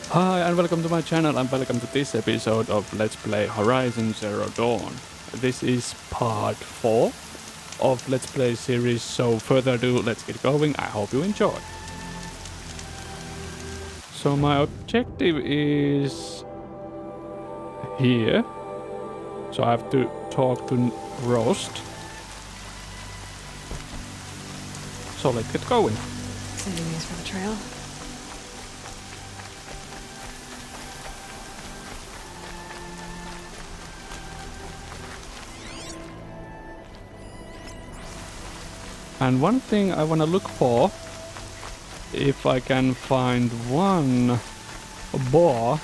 Hi and welcome to my channel and welcome to this episode of Let's Play Horizon Zero Dawn. This is part 4 of Let's Play series, so further ado, let's get going. I hope you enjoy. So my objective is here. So I have to talk to Roast. So let's get going. Sending these for the trail. And one thing I want to look for, if I can find one boar,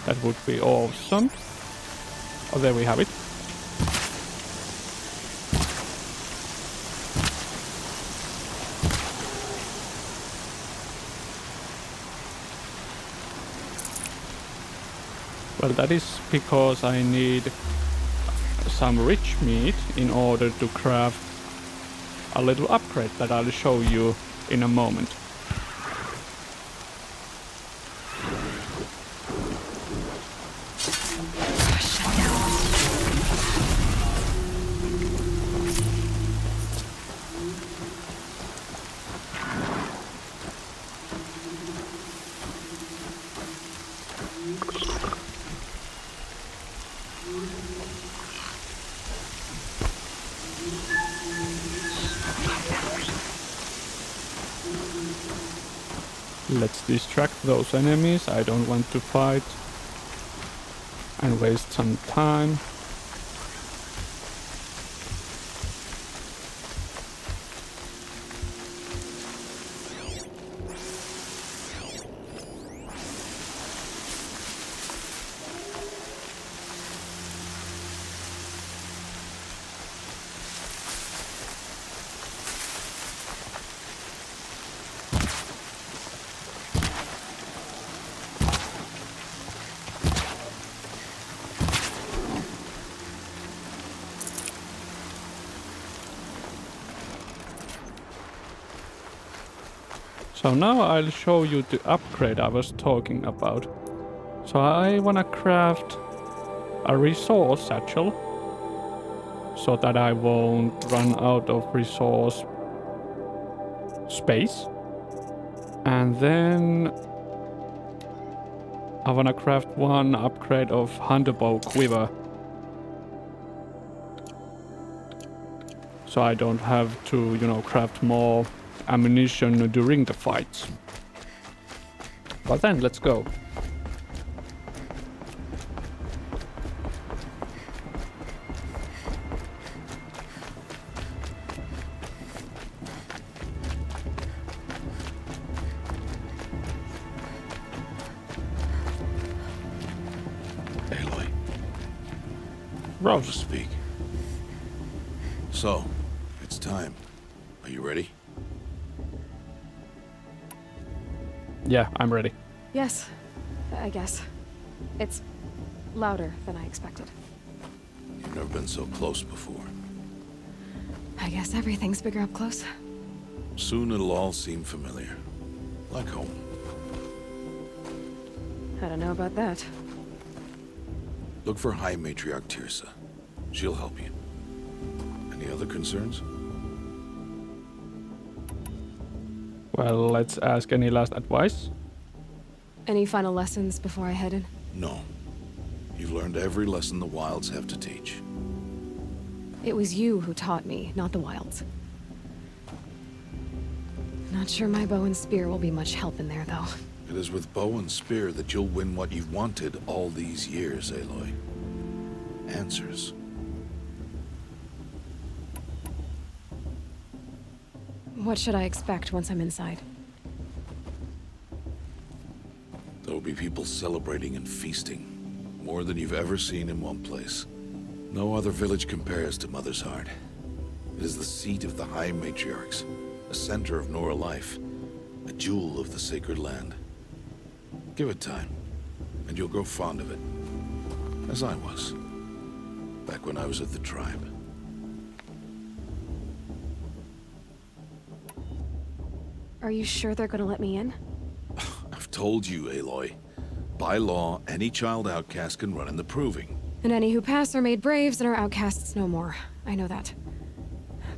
that would be awesome. Oh, there we have it. Well, that is because I need some rich meat in order to craft a little upgrade that I'll show you in a moment. Let's distract those enemies. I don't want to fight and waste some time. So now I'll show you the upgrade I was talking about. So I wanna craft a resource satchel so that I won't run out of resource space. And then I wanna craft one upgrade of hunter bow quiver. So I don't have to, craft more ammunition during the fights. But then, let's go. Eloy. Rosa. Speak. So, it's time. Are you ready? Yeah, I'm ready. Yes, I guess. It's louder than I expected. You've never been so close before. I guess everything's bigger up close. Soon it'll all seem familiar. Like home. I don't know about that. Look for High Matriarch Tirsa. She'll help you. Any other concerns? Well, let's ask any last advice. Any final lessons before I head in? No. You've learned every lesson the Wilds have to teach. It was you who taught me, not the Wilds. Not sure my bow and spear will be much help in there, though. It is with bow and spear that you'll win what you've wanted all these years, Eloy. Answers. What should I expect once I'm inside? There will be people celebrating and feasting. More than you've ever seen in one place. No other village compares to Mother's Heart. It is the seat of the High Matriarchs, a center of Nora life, a jewel of the sacred land. Give it time, and you'll grow fond of it. As I was, back when I was at the tribe. Are you sure they're gonna let me in? I've told you, Aloy. By law, any child outcast can run in the proving. And any who pass are made braves and are outcasts no more. I know that.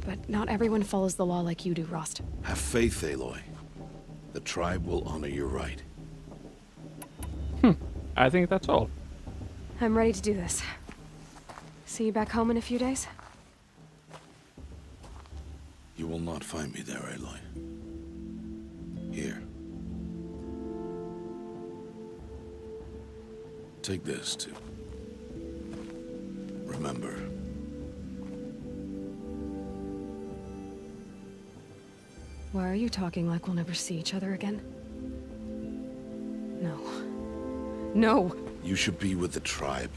But not everyone follows the law like you do, Rost. Have faith, Aloy. The tribe will honor your right. I think that's all. I'm ready to do this. See you back home in a few days? You will not find me there, Aloy. Here. Take this, too. Remember. Why are you talking like we'll never see each other again? No. No! You should be with the tribe.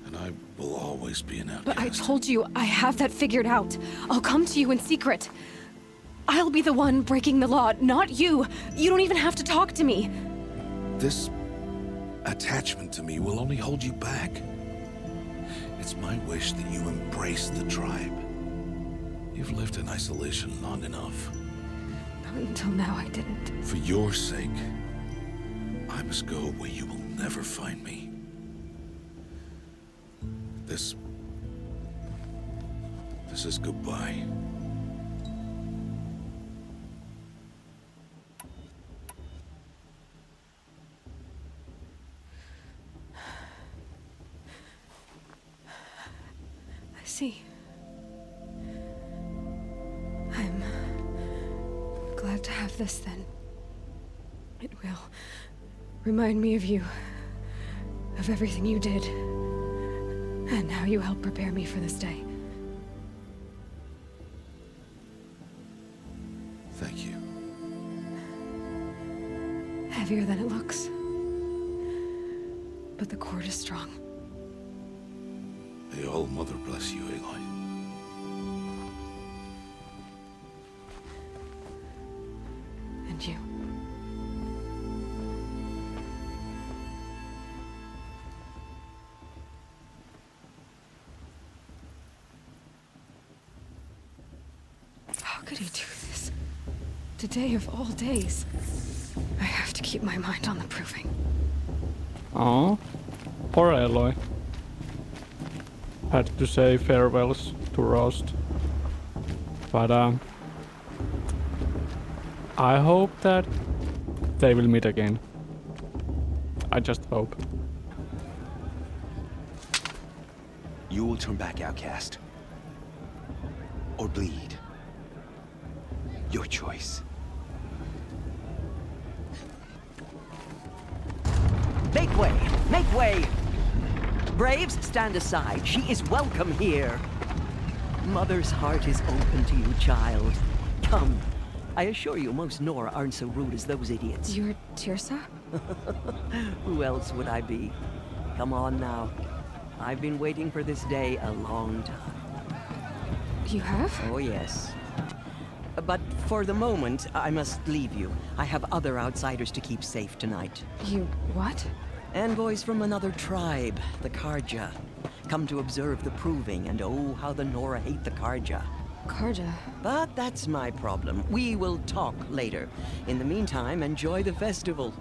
And I will always be an outcast. But I told you, I have that figured out. I'll come to you in secret. I'll be the one breaking the law, not you. You don't even have to talk to me. This attachment to me will only hold you back. It's my wish that you embrace the tribe. You've lived in isolation long enough. Not until now, I didn't. For your sake, I must go where you will never find me. This is goodbye. I see. I'm glad to have this then. It will remind me of you, of everything you did, and how you helped prepare me for this day. Thank you. Heavier than it looks. But the cord is strong. May All Mother bless you, Eloy. And you. How could he do this? Today of all days. I have to keep my mind on the proving. Oh, poor Eloy. Had to say farewells to Rost. But I hope that they will meet again. I just hope. You will turn back, outcast. Or bleed. Your choice. Make way! Make way! Braves, stand aside. She is welcome here. Mother's heart is open to you, child. Come. I assure you, most Nora aren't so rude as those idiots. You're Tirsa? Who else would I be? Come on now. I've been waiting for this day a long time. You have? Oh, yes. But for the moment, I must leave you. I have other outsiders to keep safe tonight. You what? Envoys from another tribe, the Karja. Come to observe the proving, and oh, how the Nora hate the Karja. Karja. But that's my problem. We will talk later. In the meantime, enjoy the festival.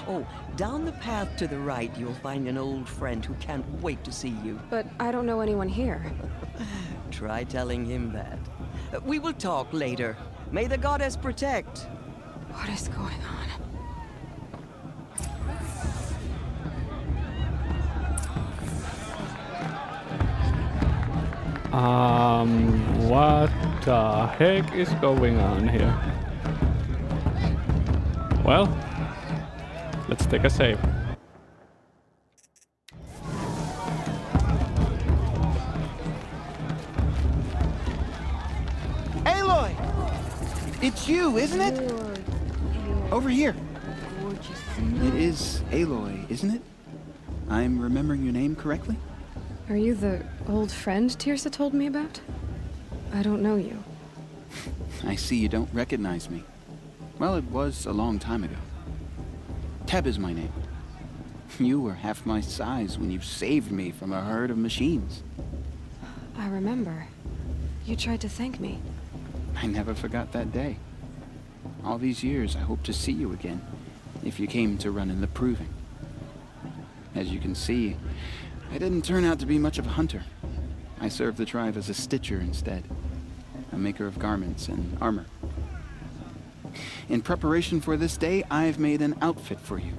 Oh, down the path to the right, you'll find an old friend who can't wait to see you. But I don't know anyone here. Try telling him that. We will talk later. May the goddess protect. What is going on? What the heck is going on here? Well, let's take a save. Aloy! It's you, isn't it? Over here. It is Aloy, isn't it? I'm remembering your name correctly? Are you the old friend Tirsa told me about? I don't know you. I see you don't recognize me. Well, it was a long time ago. Teb is my name. You were half my size when you saved me from a herd of machines. I remember. You tried to thank me. I never forgot that day. All these years, I hope to see you again. if you came to run in the proving. As you can see, I didn't turn out to be much of a hunter. I served the tribe as a stitcher instead, a maker of garments and armor. In preparation for this day, I've made an outfit for you.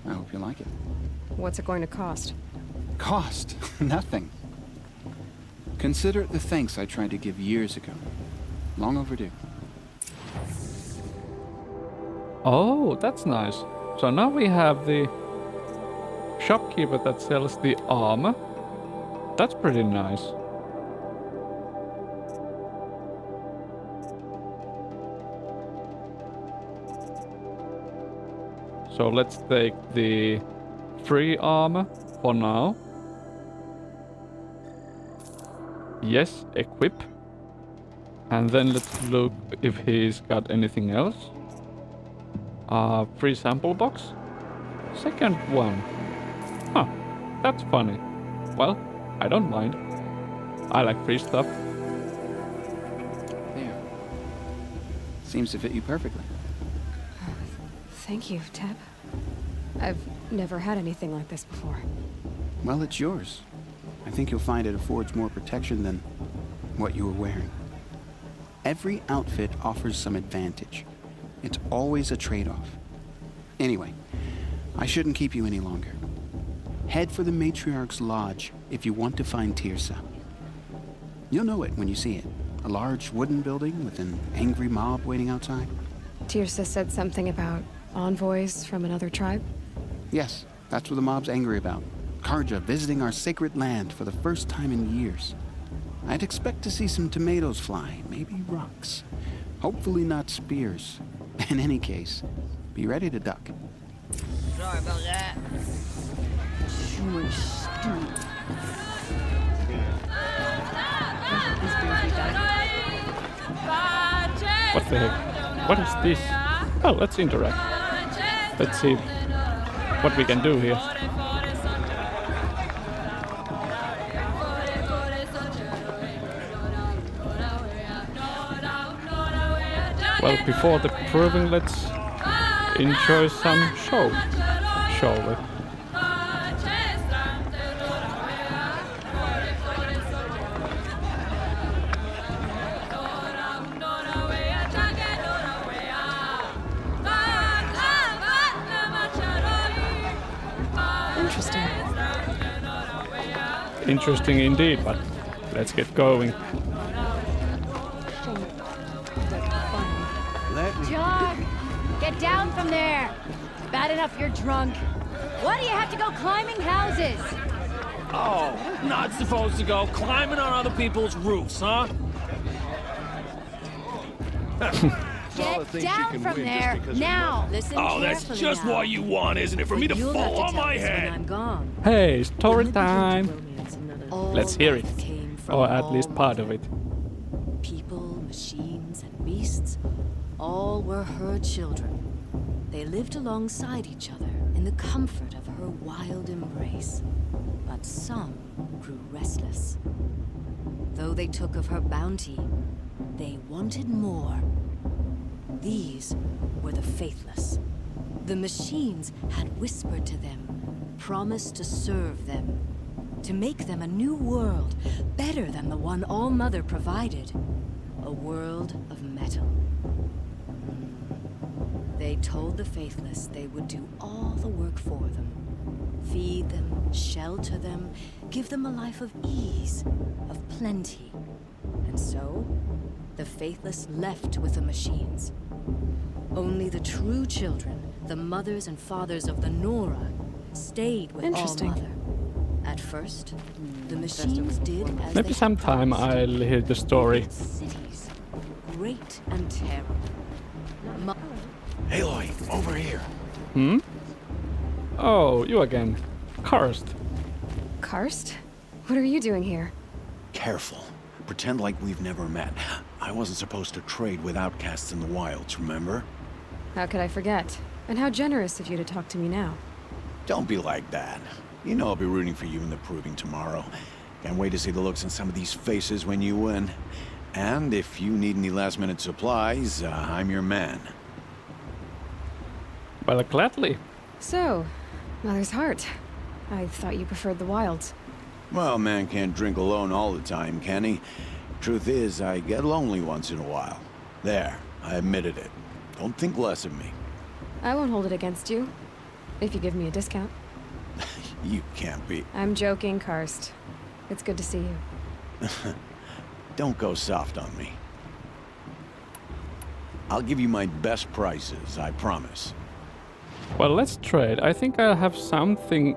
I hope you like it. What's it going to cost? Cost? Nothing. Consider it the thanks I tried to give years ago. Long overdue. Oh, that's nice. So now we have the shopkeeper that sells the armor. That's pretty nice. So let's take the free armor for now. Yes, equip. And then let's look if he's got anything else. Free sample box. Second one. Huh, that's funny. Well, I don't mind. I like free stuff. There. Seems to fit you perfectly. Thank you, Teb. I've never had anything like this before. Well, it's yours. I think you'll find it affords more protection than what you were wearing. Every outfit offers some advantage. It's always a trade-off. Anyway, I shouldn't keep you any longer. Head for the Matriarch's Lodge if you want to find Tirsa. You'll know it when you see it. A large wooden building with an angry mob waiting outside. Tirsa said something about envoys from another tribe? Yes, that's what the mob's angry about. Karja visiting our sacred land for the first time in years. I'd expect to see some tomatoes fly, maybe rocks. Hopefully not spears. In any case, be ready to duck. Sorry about that. Too much stew. What the heck? What is this? Oh, let's interact. Let's see what we can do here. Well, before the proving, let's enjoy some show, shall we? Interesting. Interesting indeed, but let's get going. John, get down from there. Bad enough you're drunk. Why do you have to go climbing houses? Oh, not supposed to go climbing on other people's roofs, huh? Get down from there now. Listen Oh, that's carefully just now. what you want, isn't it? For me to You'll fall have to on tell my us when head. I'm gone. Hey, story When the time! romance all Let's hear it. life came from Or at least all part of mother. it. People, machines, and beasts, all were her children. They lived alongside each other in the comfort of her wild embrace. But some grew restless. Though they took of her bounty, they wanted more. These were the faithless. The machines had whispered to them, promised to serve them, to make them a new world, better than the one All-Mother provided. A world of metal. They told the faithless they would do all the work for them. Feed them, shelter them, give them a life of ease, of plenty. And so, the faithless left with the machines. Only the true children, the mothers and fathers of the Nora, stayed with Interesting. All-Mother. At first, the machines did as Maybe they sometime promised. I'll hear the story. Cities, great and terrible. Mo- Eloy, over here. Hmm? Oh, you again. Cursed. Karst? What are you doing here? Careful. Pretend like we've never met. I wasn't supposed to trade with outcasts in the wilds, remember? How could I forget? And how generous of you to talk to me now. Don't be like that. You know I'll be rooting for you in the proving tomorrow. Can't wait to see the looks on some of these faces when you win. And if you need any last-minute supplies, I'm your man. Well, gladly. So, Mother's Heart. I thought you preferred the wilds. Well, man can't drink alone all the time, can he? Truth is, I get lonely once in a while. There, I admitted it. Don't think less of me. I won't hold it against you. If you give me a discount. You can't be... I'm joking, Karst. It's good to see you. Don't go soft on me. I'll give you my best prices, I promise. Well, let's trade. I think I'll have something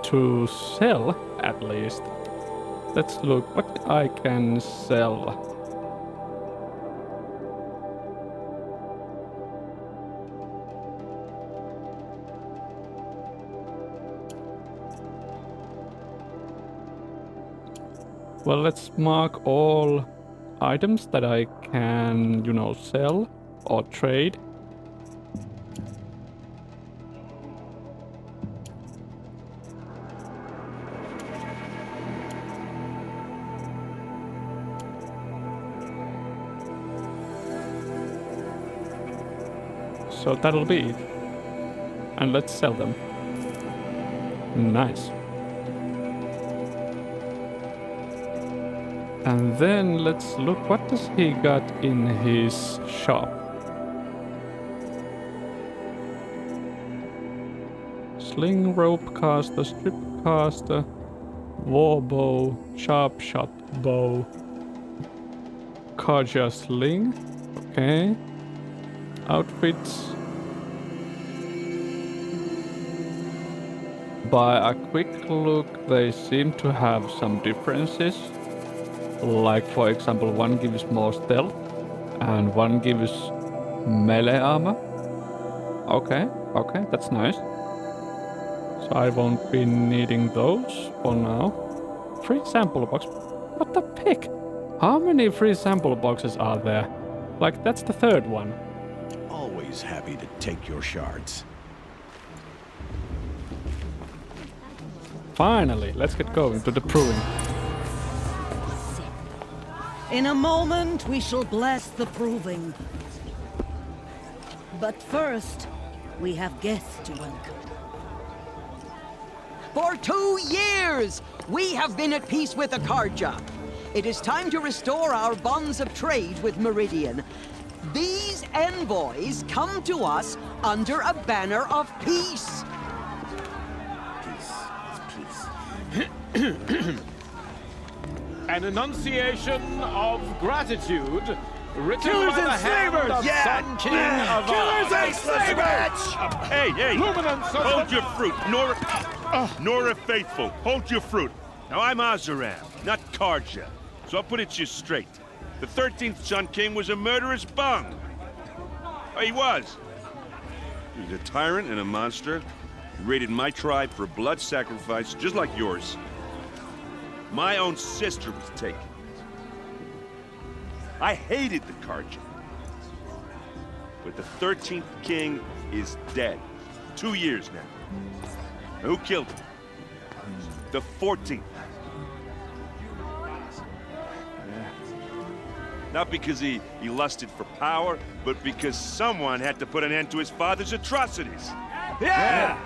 to sell, at least. Let's look what I can sell. Well, let's mark all items that I can, you know, sell or trade. So that'll be it. And let's sell them. Nice. And then let's look, what does he got in his shop? Sling, rope caster, strip caster, war bow, sharp shot bow, Karja sling, okay. Outfits. By a quick look, they seem to have some differences. Like, for example, one gives more stealth and one gives melee armor. Okay, that's nice. So I won't be needing those for now. Free sample box. What the pick? How many free sample boxes are there? Like, that's the third one. Always happy to take your shards. Finally, let's get going to the proving. In a moment, we shall bless the proving. But first, we have guests to welcome. For 2 years, we have been at peace with the Karja. It is time to restore our bonds of trade with Meridian. These envoys come to us under a banner of peace. An enunciation of gratitude written Killers by the and hand slavers! of Sun King of Killers and slavers! Hey, Luminance of hold the- your fruit. Nora Faithful, hold your fruit. Now, I'm Azaram, not Karja, so I'll put it to you straight. The 13th Sun King was a murderous bung. Oh, he was. He was a tyrant and a monster. He raided my tribe for a blood sacrifice, just like yours. My own sister was taken. I hated the Karja. But the 13th king is dead. 2 years now. Now, who killed him? The 14th. Not because he lusted for power, but because someone had to put an end to his father's atrocities. Yeah!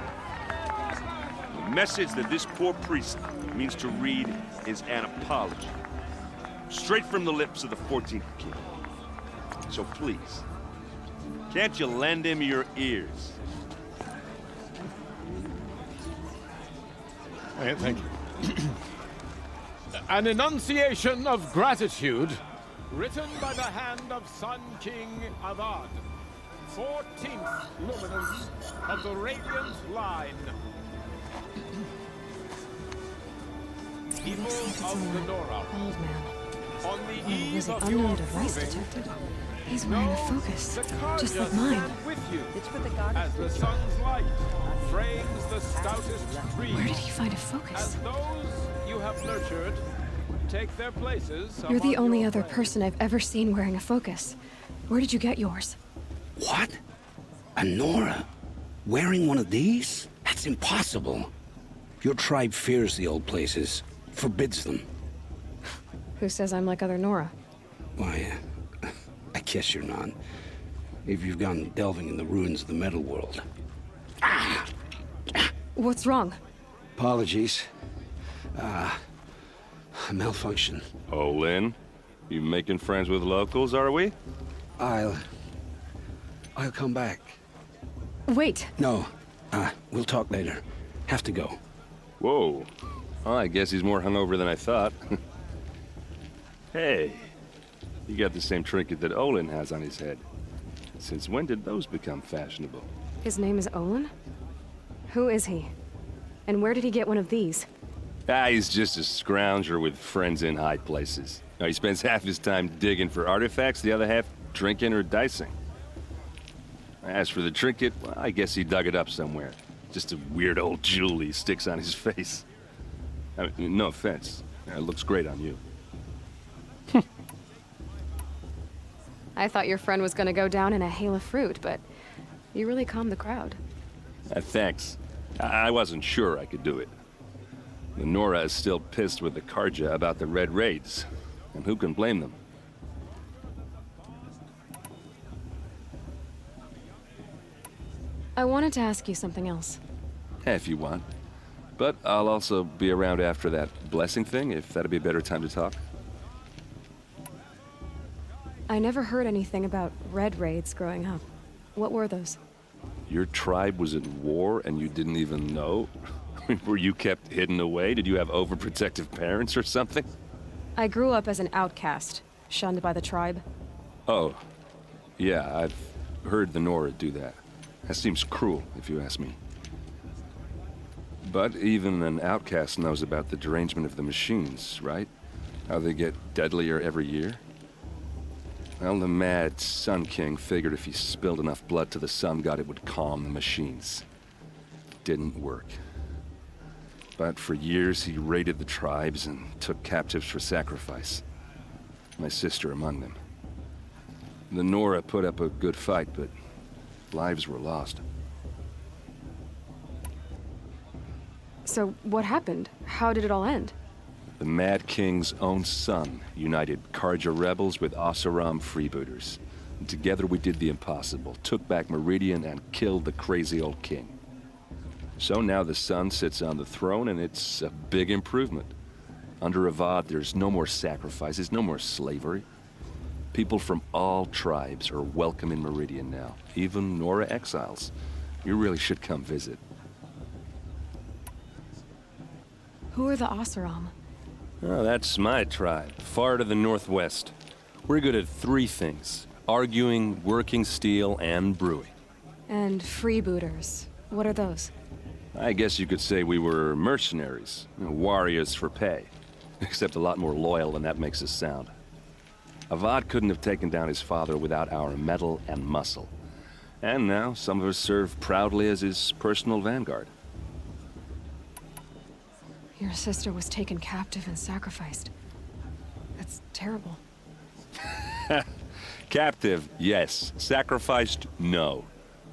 The message that this poor priest means to read is an apology. Straight from the lips of the 14th king. So please, can't you lend him your ears? Thank you. An enunciation of gratitude written by the hand of Sun King Avad, 14th luminance of the Radiant Line. People of the Nora, Old man. on the Oh, eve was it of unknown your device proving, detected? He's wearing a focus, the Karja just like mine. stand with you It's for the god as the sun's light frames the stoutest trees. Where did he find a As focus? those you have nurtured take their places You're the among only your other friends. person I've ever seen wearing a focus. Where did you get yours? What? A Nora? Wearing one of these? That's impossible. Your tribe fears the old places, forbids them. Who says I'm like other Nora? Why, I guess you're not. if you've gone delving in the ruins of the metal world. What's wrong? Apologies. Malfunction. Oh, Lynn? You making friends with locals, are we? I'll come back. Wait. No. We'll talk later. Have to go. Whoa. Well, I guess he's more hungover than I thought. Hey, you got the same trinket that Olin has on his head. Since when did those become fashionable? His name is Olin? Who is he? And where did he get one of these? He's just a scrounger with friends in high places. Now, he spends half his time digging for artifacts, the other half drinking or dicing. As for the trinket, well, I guess he dug it up somewhere. Just a weird old jewel he sticks on his face. I mean, no offense. It looks great on you. I thought your friend was gonna go down in a hail of fruit, but you really calmed the crowd. Thanks. I wasn't sure I could do it. The Nora is still pissed with the Karja about the Red Raids, and who can blame them? I wanted to ask you something else. If you want. But I'll also be around after that blessing thing, if that'd be a better time to talk. I never heard anything about Red Raids growing up. What were those? Your tribe was at war and you didn't even know? Were you kept hidden away? Did you have overprotective parents or something? I grew up as an outcast, shunned by the tribe. Oh. Yeah, I've heard the Nora do that. That seems cruel, if you ask me. But even an outcast knows about the derangement of the machines, right? How they get deadlier every year? Well, the mad Sun King figured if he spilled enough blood to the Sun God, it would calm the machines. Didn't work. But for years, he raided the tribes and took captives for sacrifice. My sister among them. The Nora put up a good fight, but lives were lost. So what happened? How did it all end? The Mad King's own son united Karja rebels with Oseram freebooters. And together we did the impossible, took back Meridian and killed the crazy old king. So now the son sits on the throne and it's a big improvement. Under Avad, there's no more sacrifices, no more slavery. People from all tribes are welcome in Meridian now, even Nora exiles. You really should come visit. Who are the Oseram? Oh, that's my tribe, far to the northwest. We're good at three things: arguing, working steel, and brewing. And freebooters. What are those? I guess you could say we were mercenaries, warriors for pay. Except a lot more loyal than that makes us sound. Avad couldn't have taken down his father without our metal and muscle. And now some of us serve proudly as his personal vanguard. Your sister was taken captive and sacrificed. That's terrible. Captive, yes. Sacrificed, no.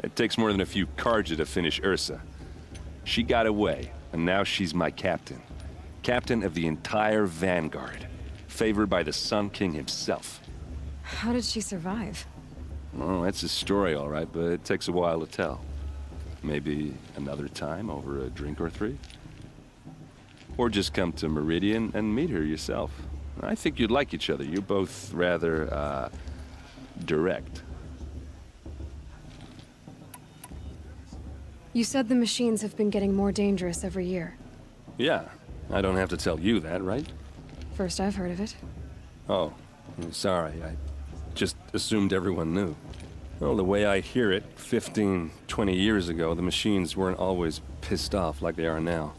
It takes more than a few Karja to finish Ursa. She got away, and now she's my captain. Captain of the entire vanguard. Favored by the Sun King himself. How did she survive? Oh, that's a story, all right, but it takes a while to tell. Maybe another time over a drink or three? Or just come to Meridian and meet her yourself. I think you'd like each other. You're both rather, direct. You said the machines have been getting more dangerous every year. Yeah, I don't have to tell you that, right? First I've heard of it. Oh, I'm sorry. I just assumed everyone knew. Well, the way I hear it, 15, 20 years ago, the machines weren't always pissed off like they are now.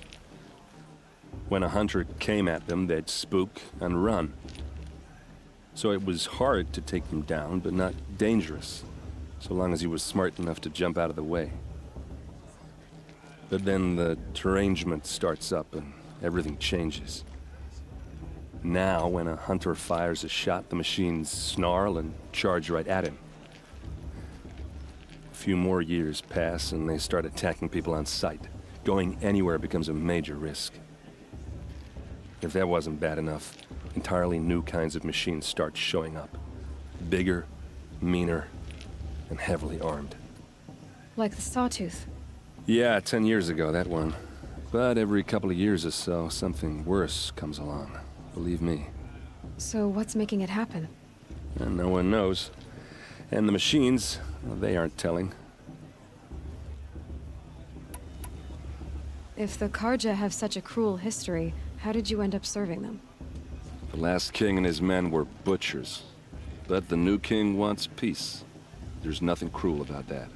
When a hunter came at them, they'd spook and run. So it was hard to take them down, but not dangerous, so long as he was smart enough to jump out of the way. But then the derangement starts up and everything changes. Now, when a hunter fires a shot, the machines snarl and charge right at him. A few more years pass and they start attacking people on sight. Going anywhere becomes a major risk. If that wasn't bad enough, entirely new kinds of machines start showing up. Bigger, meaner, and heavily armed. Like the Sawtooth. Yeah, 10 years ago, that one. But every couple of years or so, something worse comes along. Believe me. So what's making it happen? And no one knows. And the machines, well, they aren't telling. If the Karja have such a cruel history, how did you end up serving them? The last king and his men were butchers. But the new king wants peace. There's nothing cruel about that.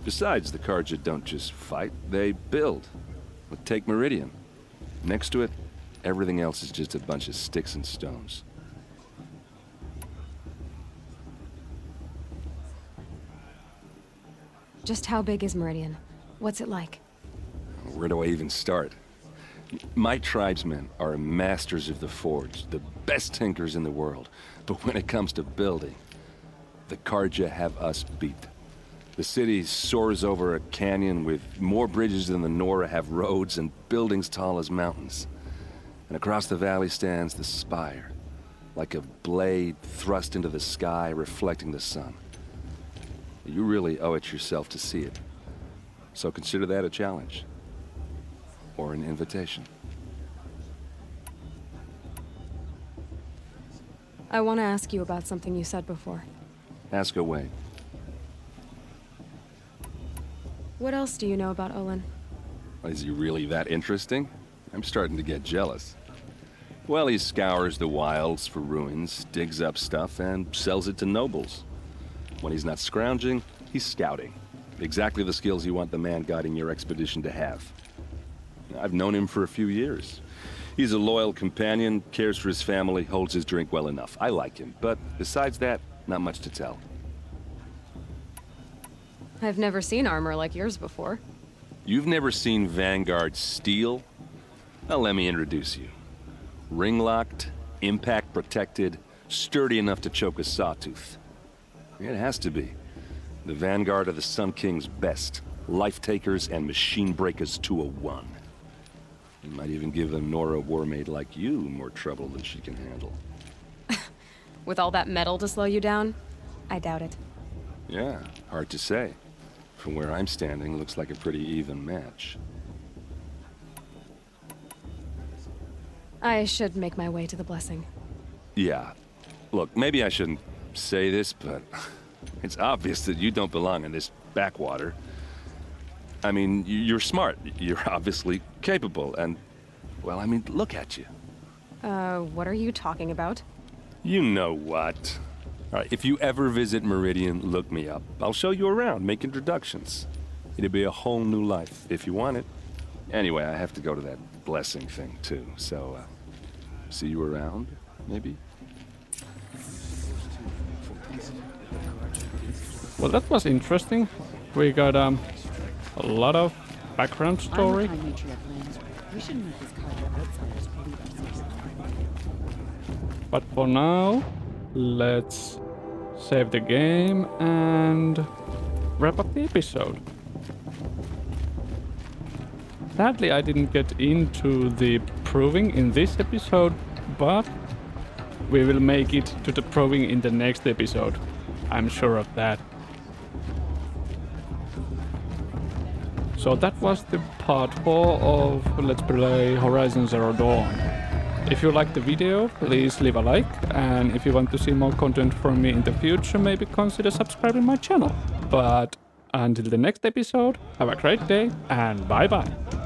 Besides, the Karja don't just fight, they build. But take Meridian. Next to it, everything else is just a bunch of sticks and stones. Just how big is Meridian? What's it like? Where do I even start? My tribesmen are masters of the forge, the best tinkers in the world. But when it comes to building, the Karja have us beat. The city soars over a canyon with more bridges than the Nora have roads and buildings tall as mountains. And across the valley stands the spire, like a blade thrust into the sky reflecting the sun. You really owe it yourself to see it. So consider that a challenge. Or an invitation. I want to ask you about something you said before. Ask away. What else do you know about Olin? Is he really that interesting? I'm starting to get jealous. Well, he scours the wilds for ruins, digs up stuff, and sells it to nobles. When he's not scrounging, he's scouting. Exactly the skills you want the man guiding your expedition to have. I've known him for a few years. He's a loyal companion, cares for his family, holds his drink well enough. I like him, but besides that, not much to tell. I've never seen armor like yours before. You've never seen Vanguard steel? Well, let me introduce you. Ring-locked, impact-protected, sturdy enough to choke a sawtooth. It has to be. The Vanguard of the Sun King's best. Life-takers and machine-breakers to a one. You might even give a Nora warmaid like you more trouble than she can handle. With all that metal to slow you down? I doubt it. Yeah, hard to say. From where I'm standing, looks like a pretty even match. I should make my way to the blessing. Yeah. Look, maybe I shouldn't say this, but it's obvious that you don't belong in this backwater. I mean, you're smart. You're obviously capable, and, well, I mean, look at you. What are you talking about? You know what. All right, if you ever visit Meridian, look me up. I'll show you around, make introductions. It'll be a whole new life, if you want it. Anyway, I have to go to that blessing thing, too, so, see you around, maybe? Well, that was interesting. We got a lot of background story. But for now, let's save the game and wrap up the episode. Sadly, I didn't get into the proving in this episode, but we will make it to the proving in the next episode. I'm sure of that. So that was the part 4 of Let's Play Horizon Zero Dawn. If you liked the video, please leave a like, and if you want to see more content from me in the future, maybe consider subscribing my channel. But until the next episode, have a great day, and bye bye.